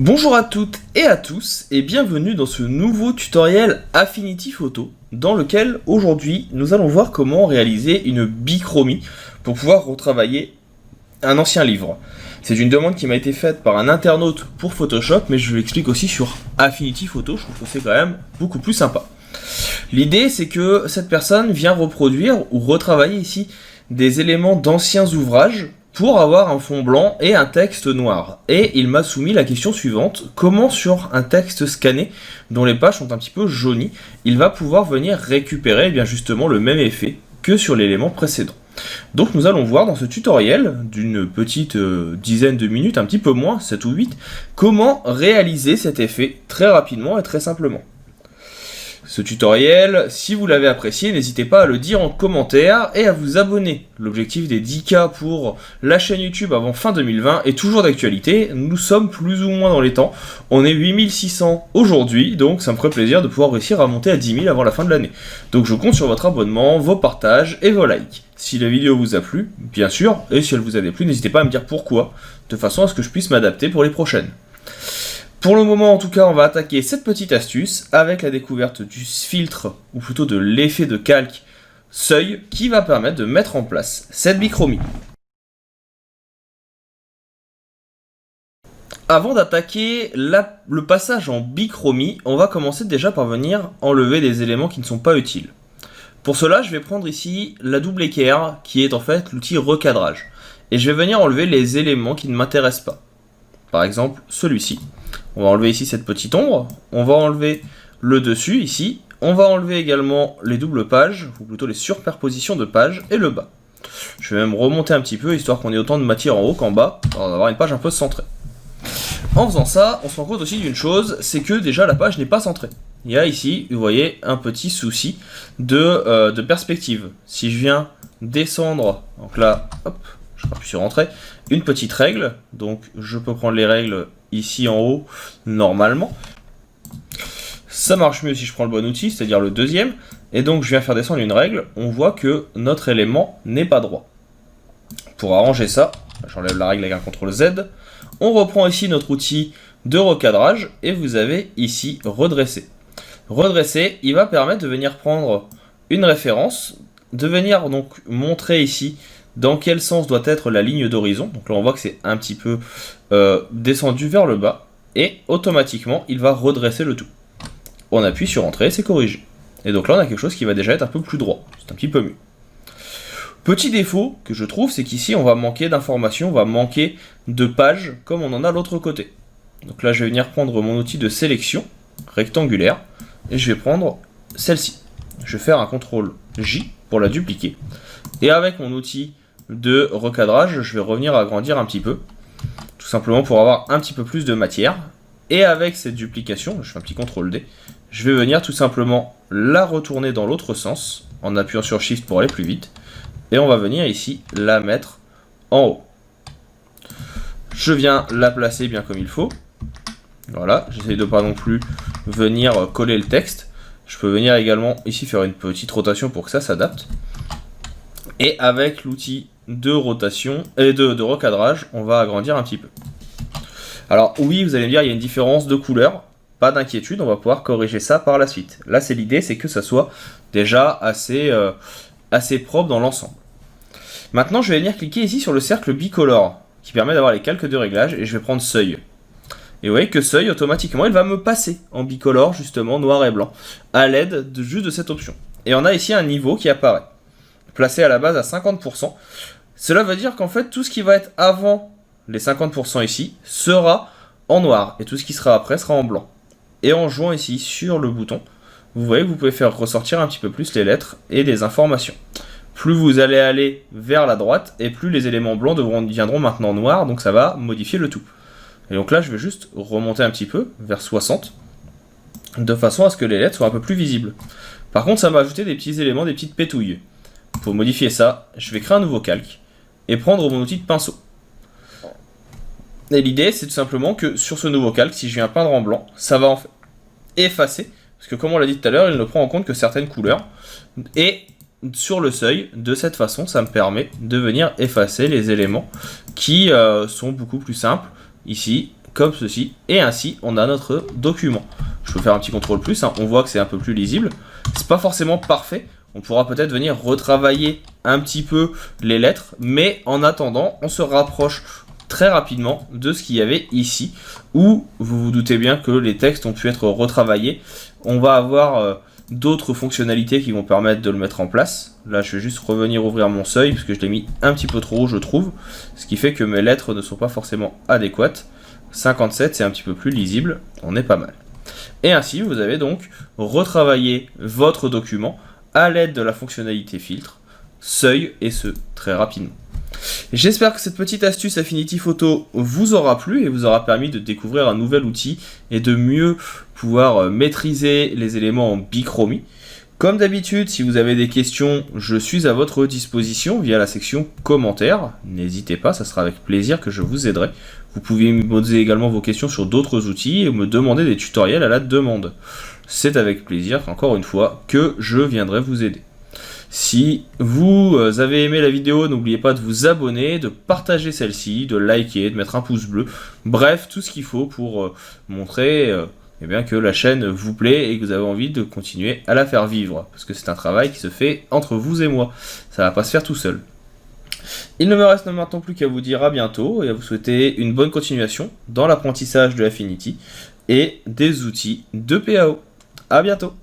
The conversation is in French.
Bonjour à toutes et à tous et bienvenue dans ce nouveau tutoriel Affinity Photo dans lequel aujourd'hui nous allons voir comment réaliser une bichromie pour pouvoir retravailler un ancien livre. C'est une demande qui m'a été faite par un internaute pour Photoshop, mais je l'explique aussi sur Affinity Photo, je trouve que c'est quand même beaucoup plus sympa. L'idée c'est que cette personne vient reproduire ou retravailler ici des éléments d'anciens ouvrages pour avoir un fond blanc et un texte noir. Et il m'a soumis la question suivante: comment sur un texte scanné, dont les pages sont un petit peu jaunies, il va pouvoir venir récupérer bien justement le même effet que sur l'élément précédent. Donc nous allons voir dans ce tutoriel, d'une petite dizaine de minutes, un petit peu moins, 7 ou 8, comment réaliser cet effet très rapidement et très simplement. Ce tutoriel, si vous l'avez apprécié, n'hésitez pas à le dire en commentaire et à vous abonner. L'objectif des 10K pour la chaîne YouTube avant fin 2020 est toujours d'actualité. Nous sommes plus ou moins dans les temps. On est 8600 aujourd'hui, donc ça me ferait plaisir de pouvoir réussir à monter à 10 000 avant la fin de l'année. Donc je compte sur votre abonnement, vos partages et vos likes. Si la vidéo vous a plu, bien sûr, et si elle vous a déplu, n'hésitez pas à me dire pourquoi, de façon à ce que je puisse m'adapter pour les prochaines. Pour le moment, en tout cas, on va attaquer cette petite astuce avec la découverte du filtre, ou plutôt de l'effet de calque seuil, qui va permettre de mettre en place cette bichromie. Avant d'attaquer le passage en bichromie, on va commencer déjà par venir enlever des éléments qui ne sont pas utiles. Pour cela, je vais prendre ici la double équerre, qui est en fait l'outil recadrage. Et je vais venir enlever les éléments qui ne m'intéressent pas. Par exemple, celui-ci. On va enlever ici cette petite ombre, on va enlever le dessus ici, on va enlever également les doubles pages, ou plutôt les surperpositions de pages, et le bas. Je vais même remonter un petit peu, histoire qu'on ait autant de matière en haut qu'en bas, pour avoir une page un peu centrée. En faisant ça, on se rend compte aussi d'une chose, c'est que déjà la page n'est pas centrée. Il y a ici, vous voyez, un petit souci de perspective. Si je viens descendre, donc là, hop, je appuie sur Entrée, une petite règle, donc je peux prendre les règles ici en haut, normalement. Ça marche mieux si je prends le bon outil, c'est-à-dire le deuxième, et donc je viens faire descendre une règle, on voit que notre élément n'est pas droit. Pour arranger ça, j'enlève la règle avec un CTRL Z, on reprend ici notre outil de recadrage, et vous avez ici redresser. Redresser, il va permettre de venir prendre une référence, de venir donc montrer ici dans quel sens doit être la ligne d'horizon. Donc là on voit que c'est un petit peu descendu vers le bas, et automatiquement il va redresser le tout. On appuie sur Entrée, c'est corrigé. Et donc là on a quelque chose qui va déjà être un peu plus droit, c'est un petit peu mieux. Petit défaut que je trouve, c'est qu'ici on va manquer d'informations, on va manquer de pages comme on en a l'autre côté. Donc là je vais venir prendre mon outil de sélection rectangulaire, et je vais prendre celle-ci. Je vais faire un CTRL J pour la dupliquer, et avec mon outil de recadrage, je vais revenir agrandir un petit peu, tout simplement pour avoir un petit peu plus de matière. Et avec cette duplication, je fais un petit CTRL D, je vais venir tout simplement la retourner dans l'autre sens, en appuyant sur Shift pour aller plus vite, et on va venir ici la mettre en haut. Je viens la placer bien comme il faut, voilà, j'essaie de pas non plus venir coller le texte, je peux venir également ici faire une petite rotation pour que ça s'adapte. Et avec l'outil de rotation et de recadrage, on va agrandir un petit peu. Alors oui, vous allez me dire, il y a une différence de couleur, pas d'inquiétude, on va pouvoir corriger ça par la suite. Là, c'est l'idée, c'est que ça soit déjà assez propre dans l'ensemble. Maintenant, je vais venir cliquer ici sur le cercle bicolore, qui permet d'avoir les calques de réglage, et je vais prendre seuil. Et vous voyez que seuil, automatiquement, il va me passer en bicolore, justement, noir et blanc, à l'aide juste de cette option. Et on a ici un niveau qui apparaît, placé à la base à 50%. Cela veut dire qu'en fait, tout ce qui va être avant les 50% ici sera en noir, et tout ce qui sera après sera en blanc. Et en jouant ici sur le bouton, vous voyez que vous pouvez faire ressortir un petit peu plus les lettres et les informations. Plus vous allez aller vers la droite, et plus les éléments blancs deviendront maintenant noirs, donc ça va modifier le tout. Et donc là, je vais juste remonter un petit peu, vers 60, de façon à ce que les lettres soient un peu plus visibles. Par contre, ça m'a ajouté des petits éléments, des petites pétouilles. Pour modifier ça, je vais créer un nouveau calque, et prendre mon outil de pinceau. Et l'idée, c'est tout simplement que sur ce nouveau calque, si je viens peindre en blanc, ça va en fait effacer, parce que comme on l'a dit tout à l'heure, il ne prend en compte que certaines couleurs, et sur le seuil, de cette façon, ça me permet de venir effacer les éléments qui sont beaucoup plus simples, ici, comme ceci, et ainsi on a notre document. Je peux faire un petit contrôle plus, hein. On voit que c'est un peu plus lisible. C'est pas forcément parfait, on pourra peut-être venir retravailler un petit peu les lettres, mais en attendant, on se rapproche très rapidement de ce qu'il y avait ici, où vous vous doutez bien que les textes ont pu être retravaillés. On va avoir d'autres fonctionnalités qui vont permettre de le mettre en place. Là, je vais juste revenir ouvrir mon seuil, parce que je l'ai mis un petit peu trop haut, je trouve, ce qui fait que mes lettres ne sont pas forcément adéquates. 57, c'est un petit peu plus lisible, on est pas mal. Et ainsi, vous avez donc retravaillé votre document à l'aide de la fonctionnalité filtre, seuil, et ce, très rapidement. J'espère que cette petite astuce Affinity Photo vous aura plu et vous aura permis de découvrir un nouvel outil et de mieux pouvoir maîtriser les éléments en bichromie. Comme d'habitude, si vous avez des questions, je suis à votre disposition via la section commentaires. N'hésitez pas, ça sera avec plaisir que je vous aiderai. Vous pouvez me poser également vos questions sur d'autres outils et me demander des tutoriels à la demande. C'est avec plaisir, encore une fois, que je viendrai vous aider. Si vous avez aimé la vidéo, n'oubliez pas de vous abonner, de partager celle-ci, de liker, de mettre un pouce bleu. Bref, tout ce qu'il faut pour montrer eh bien, que la chaîne vous plaît et que vous avez envie de continuer à la faire vivre. Parce que c'est un travail qui se fait entre vous et moi. Ça ne va pas se faire tout seul. Il ne me reste maintenant plus qu'à vous dire à bientôt et à vous souhaiter une bonne continuation dans l'apprentissage de Affinity et des outils de PAO. À bientôt!